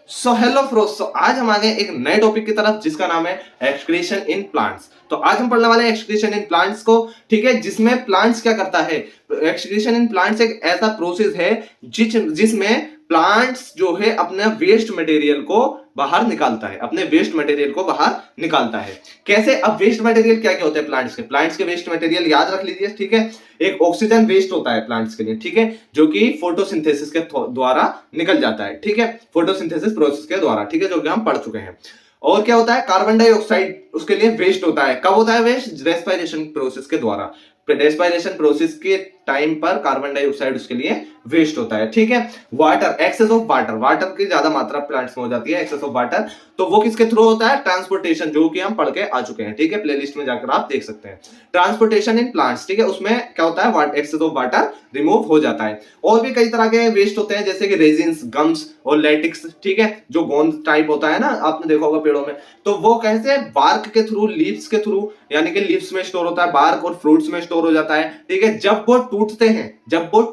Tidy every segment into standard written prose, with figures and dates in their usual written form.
So hello Frost, आज हम आ गए एक नए टॉपिक की तरफ जिसका नाम है एक्सक्रीशन इन प्लांट्स। तो आज हम पढ़ने वाले हैं एक्सक्रीशन इन प्लांट्स को, ठीक है, जिसमें प्लांट्स क्या करता है। एक्सक्रीशन इन प्लांट्स एक ऐसा प्रोसेस है जिसमें प्लांट्स जो है अपने वेस्ट मटेरियल को बाहर निकालता है, अपने वेस्ट मटेरियल को बाहर निकालता है। कैसे? अब वेस्ट मटेरियल क्या क्या होते हैं प्लांट्स के वेस्ट मटेरियल याद रख लीजिए, ठीक है। एक ऑक्सीजन वेस्ट होता है प्लांट्स के लिए, ठीक है, जो कि फोटोसिंथेसिस के द्वारा निकल जाता है, ठीक है, फोटोसिंथेसिस प्रोसेस के द्वारा, ठीक है, जो कि हम पढ़ चुके हैं। और क्या होता है? कार्बन डाइऑक्साइड उसके लिए वेस्ट होता है। कब होता है वेस्ट? रेस्पिरेशन प्रोसेस के द्वारा। रेस्पिरेशन प्रोसेस के टाइम पर कार्बन डाइऑक्साइड उसके लिए वेस्ट होता है, ठीक है। Water, excess of water, water की ज्यादा मात्रा प्लांट्स में हो जाती है, एक्सेस ऑफ वाटर, तो वो किसके थ्रू होता है? ट्रांसपोर्टेशन, जो कि हम पढ़ के आ चुके हैं, ठीक है, प्लेलिस्ट में जाकर आप देख सकते हैं। ट्रांसपोर्टेशन इन प्लांट्स, ठीक है, उसमें क्या होता है? एक्सेस ऑफ वाटर रिमूव हो जाता है। और भी कई तरह के वेस्ट होते हैं, जैसे कि रेजिन्स, गम्स और लेटिक्स, ठीक है, जो गोंद टाइप होता है ना, आपने देखा होगा पेड़ों में, तो वो कैसे? बार्क के थ्रू, लीव्स के थ्रू, यानी कि लीव्स में स्टोर होता है, बार्क और फ्रूट्स में स्टोर हो जाता है, ठीक है। जब वो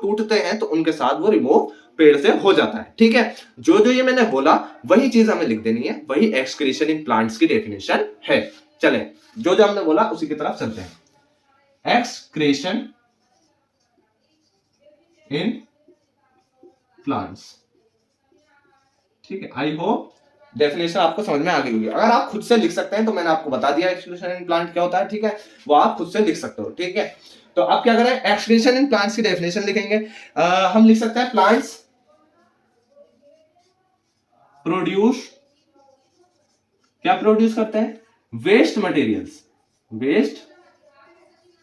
टूटते हैं तो उनके साथ वो रिमूव पेड़ से हो जाता है, ठीक है। जो जो ये मैंने बोला वही चीज हमें लिख देनी है, वही एक्सक्रीशन इन प्लांट्स की डेफिनेशन है। चलें, जो जो हमने बोला उसी की तरफ चलते हैं। एक्सक्रीशन इन प्लांट्स, ठीक है। आई होप डेफिनेशन आपको समझ में आ गई होगी। अगर आप खुद से लिख सकते हैं तो मैंने आपको बता दिया एक्सक्रीशन इन प्लांट क्या होता है, ठीक है, वो आप खुद से लिख सकते हो, ठीक है। तो अब क्या करें? एक्सक्रीशन इन प्लांट्स की डेफिनेशन लिखेंगे। हम लिख सकते हैं प्लांट्स प्रोड्यूस, क्या प्रोड्यूस करते हैं? Waste materials, waste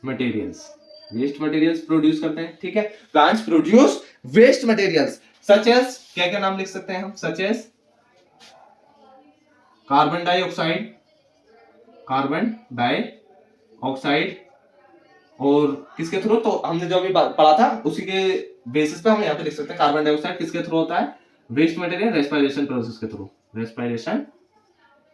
materials, waste materials produce करते हैं, ठीक है। Plants produce waste materials such as, क्या क्या नाम लिख सकते हैं हम? Such as carbon dioxide, carbon dioxide, और किसके थ्रू? तो हमने जो अभी पढ़ा था उसी के बेसिस पे हम यहाँ पे लिख सकते हैं कार्बन डाइऑक्साइड किसके थ्रू होता है? वेस्ट मटेरियल रेस्पिरेशन प्रोसेस के थ्रू, रेस्पिरेशन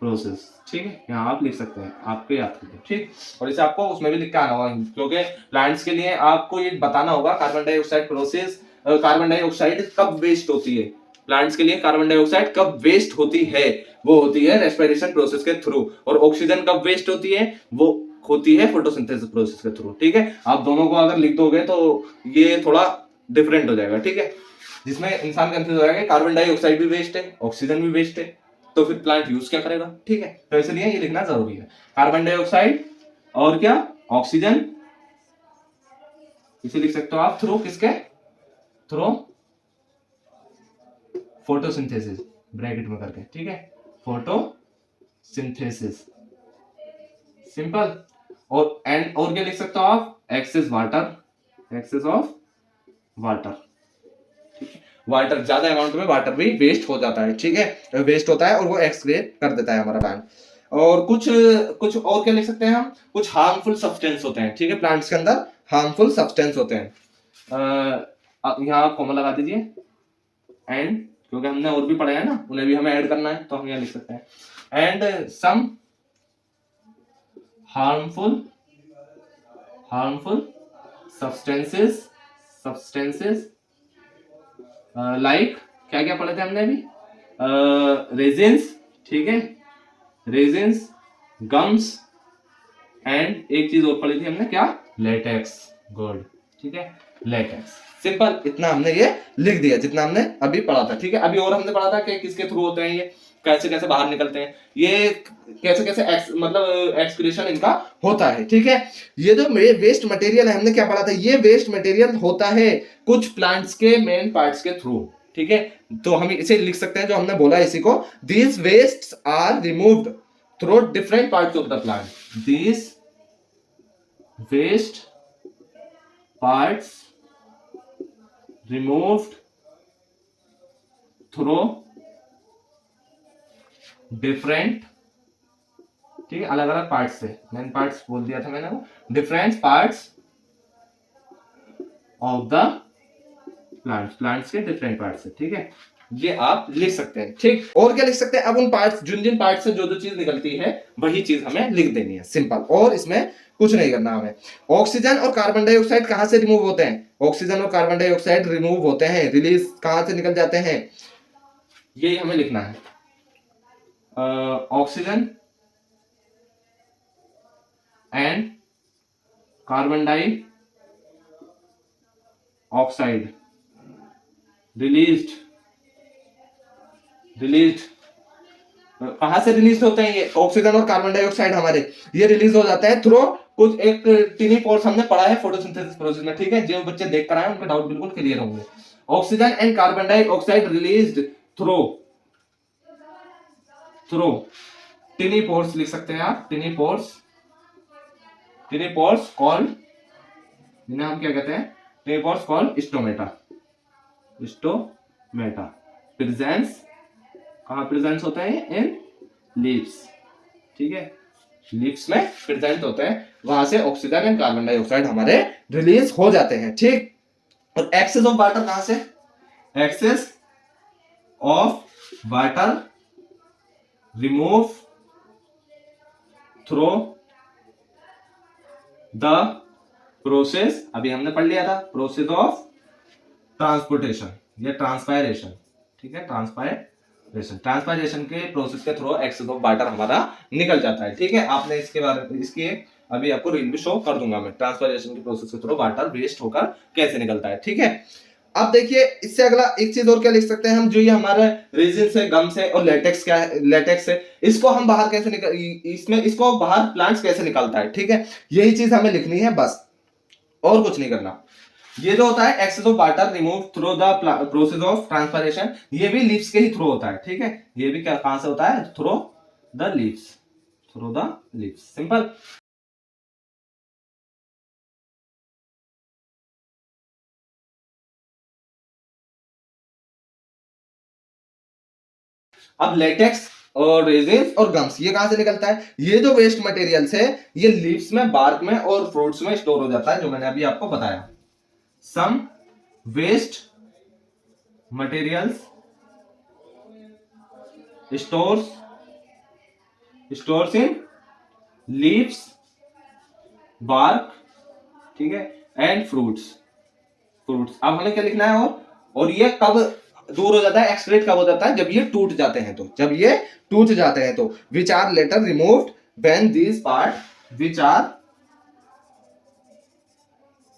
प्रोसेस, ठीक है, यहाँ आप लिख सकते हैं, आपके याद कीजिए, ठीक। और इसे आपको उसमें भी लिख के आना होगा, क्योंकि प्लांट्स के लिए आपको ये बताना होगा carbon dioxide process, carbon dioxide कब वेस्ट होती है। प्लांट्स के लिए कार्बन डाइऑक्साइड कब वेस्ट होती है? वो होती है रेस्पिरेशन प्रोसेस के थ्रू। और ऑक्सीजन कब वेस्ट होती है? वो होती है फोटोसिंथेसिस प्रोसेस के थ्रू, ठीक है। आप दोनों को अगर लिख दोगे तो ये थोड़ा डिफरेंट हो जाएगा, ठीक है, जिसमें इंसान कंफ्यूज हो जाएगा कार्बन डाइऑक्साइड भी वेस्ट है, ऑक्सीजन भी वेस्ट है, तो फिर प्लांट यूज क्या करेगा, ठीक है। तो इसलिए ये लिखना जरूरी है, कार्बन डाइऑक्साइड और क्या? ऑक्सीजन। इसे लिख सकते हो आप थ्रू किसके? थ्रू फोटोसिंथेसिस, ब्रैकेट में करके, ठीक है, फोटोसिंथेसिस, सिंपल। और एंड और क्या लिख सकते हो आप? Excess water, excess of water, water, ज्यादा अमाउंट में वाटर भी वेस्ट हो जाता है, ठीक है, वेस्ट होता है और वो एक्सक्रीट कर देता है हमारा प्लांट। और कुछ कुछ और क्या लिख सकते हैं हम? कुछ हार्मफुल सब्सटेंस होते हैं, ठीक है, प्लांट्स के अंदर हार्मफुल सब्सटेंस होते हैं। यहाँ आप कॉमा लगा दीजिए एंड, क्योंकि हमने और भी पढ़ा है ना, उन्हें भी हमें ऐड करना है, तो हम यहाँ लिख सकते हैं and some harmful substances, like क्या क्या पढ़े थे हमने अभी? रेजिन्स, ठीक है, रेजिन्स, गम्स, एंड एक चीज और पढ़ी थी हमने, क्या? लेटेक्स, गुड, ठीक है, लेटेक्स। सिंपल, इतना हमने ये लिख दिया जितना हमने अभी पढ़ा था, ठीक है। अभी और हमने पढ़ा था कि किसके थ्रू होते हैं ये, कैसे कैसे बाहर निकलते हैं ये, कैसे कैसे मतलब एक्सक्रीशन इनका होता है, ठीक है। ये जो वेस्ट मटेरियल है, हमने क्या पढ़ा था? ये वेस्ट मटेरियल होता है कुछ प्लांट्स के मेन पार्ट्स के थ्रू, ठीक है। तो हम इसे लिख सकते हैं जो हमने बोला इसी को, these wastes are removed through different parts of the plant, these waste parts removed through different, ठीक है, अलग अलग पार्ट्स से, मेन पार्ट्स बोल दिया था मैंने, वो different parts of the plants के डिफरेंट पार्ट्स से, ठीक है, ये आप लिख सकते हैं, ठीक। और क्या लिख सकते हैं? अब उन पार्ट्स, जिन पार्ट से जो जो चीज निकलती है वही चीज हमें लिख देनी है, सिंपल। और इसमें कुछ नहीं करना हमें। ऑक्सीजन और कार्बन डाइऑक्साइड कहां से रिमूव होते हैं? ऑक्सीजन और कार्बन डाइऑक्साइड रिमूव होते हैं, रिलीज कहां से निकल जाते हैं? यही हमें लिखना है। Oxygen and carbon dioxide released कहाँ से रिलीज होते हैं ये ऑक्सीजन और कार्बन डाइऑक्साइड हमारे, ये रिलीज हो जाता है थ्रू कुछ एक टिनी पोर्स हमने पढ़ा है फोटोसिंथेसिस प्रोसेस में, ठीक है। जो बच्चे देख कर आए उनके डाउट बिल्कुल क्लियर होंगे। Oxygen and carbon dioxide released through टिनी pores लिख सकते हैं आप, टिनी पोर्स कॉल्ड, इन्हें हम क्या कहते हैं, टिनी पोर्स कॉल्ड स्टोमेटा प्रेजेंस, कहाँ प्रेजेंस होता है, इन लीव्स, ठीक है, लीव्स में प्रेजेंट होते हैं, वहां से ऑक्सीजन एंड कार्बन डाइऑक्साइड हमारे रिलीज हो जाते हैं, ठीक। और एक्सेस ऑफ वाटर कहां से, excess of water remove through the process, अभी हमने पढ़ लिया था, प्रोसेस ऑफ ट्रांसपोर्टेशन या ट्रांसपायरेशन, ठीक है, ट्रांसपायरेशन के प्रोसेस के थ्रू एक्सेस ऑफ वाटर हमारा निकल जाता है, ठीक है। आपने इसके बारे में इसकी अभी आपको रील भी शो कर दूंगा मैं, ट्रांसपायरेशन के प्रोसेस के थ्रू वाटर वेस्ट होकर कैसे निकलता है, ठीक है। अब देखिए इससे अगला एक चीज और क्या लिख सकते हैं हम, जो ये हमारे रेजिन से, गम से और लेटेक्स क्या है, लेटेक्स है, इसको हम बाहर कैसे इसको बाहर प्लांट्स कैसे निकालता है, ठीक है। यही चीज हमें लिखनी है बस, और कुछ नहीं करना। ये जो होता है excess of water remove through the process of transpiration, ये भी लीव्स के ही थ्रू होता है, ठीक है। ये भी क्या कहां से होता है, थ्रू द लीव्स, सिंपल। अब लेटेक्स और रेजिन और गम्स ये कहां से निकलता है, ये जो वेस्ट मटेरियल्स है ये लीव्स में, बार्क में और फ्रूट्स में स्टोर हो जाता है, जो मैंने अभी आपको बताया। Some waste materials stores in leaves, bark, ठीक है, एंड फ्रूट्स। अब हमें क्या लिखना है, और ये कब दूर हो जाता है, एक्सक्रीट कब हो जाता है, जब ये टूट जाते हैं तो, which are later removed when these part, which are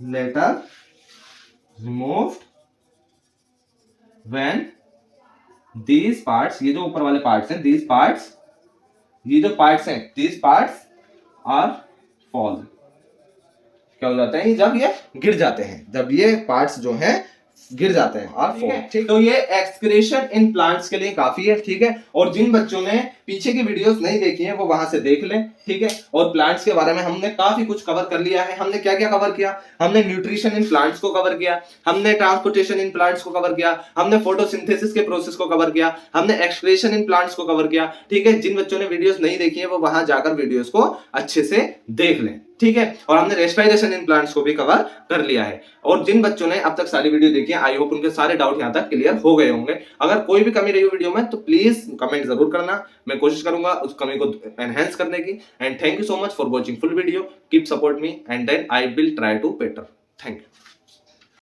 later removed when these parts, ये जो ऊपर वाले पार्ट्स हैं, दीज पार्ट्स, ये जो पार्ट्स हैं, दीज पार्ट्स आर फॉल, क्या हो जाते हैं, जब ये गिर जाते हैं, जब ये पार्ट्स जो हैं गिर जाते हैं, और ठीक। तो ये एक्सक्रीशन इन प्लांट्स के लिए काफी है, ठीक है। और जिन बच्चों ने पीछे की वीडियोस नहीं देखी है वो वहां से देख लें, ठीक है। और प्लांट्स के बारे में हमने काफी कुछ कवर कर लिया है। हमने क्या क्या कवर किया, हमने न्यूट्रिशन इन प्लांट्स को कवर किया, हमने ट्रांसपोर्टेशन इन प्लांट्स को कवर किया, हमने फोटोसिंथेसिस के प्रोसेस को कवर किया, हमने एक्सक्रीशन इन प्लांट्स को कवर किया, ठीक है। जिन बच्चों ने वीडियोस नहीं देखी है वो वहां जाकर वीडियोस को अच्छे से देख लें, ठीक है। और हमने रेस्पिरेशन इन प्लांट्स को भी कवर कर लिया है। और जिन बच्चों ने अब तक सारी वीडियो देखी है, आई होप उनके सारे डाउट यहां तक क्लियर हो गए होंगे। अगर कोई भी कमी रही हो वीडियो में तो प्लीज कमेंट जरूर करना, मैं कोशिश करूंगा उस कमी को एनहेंस करने की। And thank you so much for watching full video, keep support me and then I will try to better. Thank you.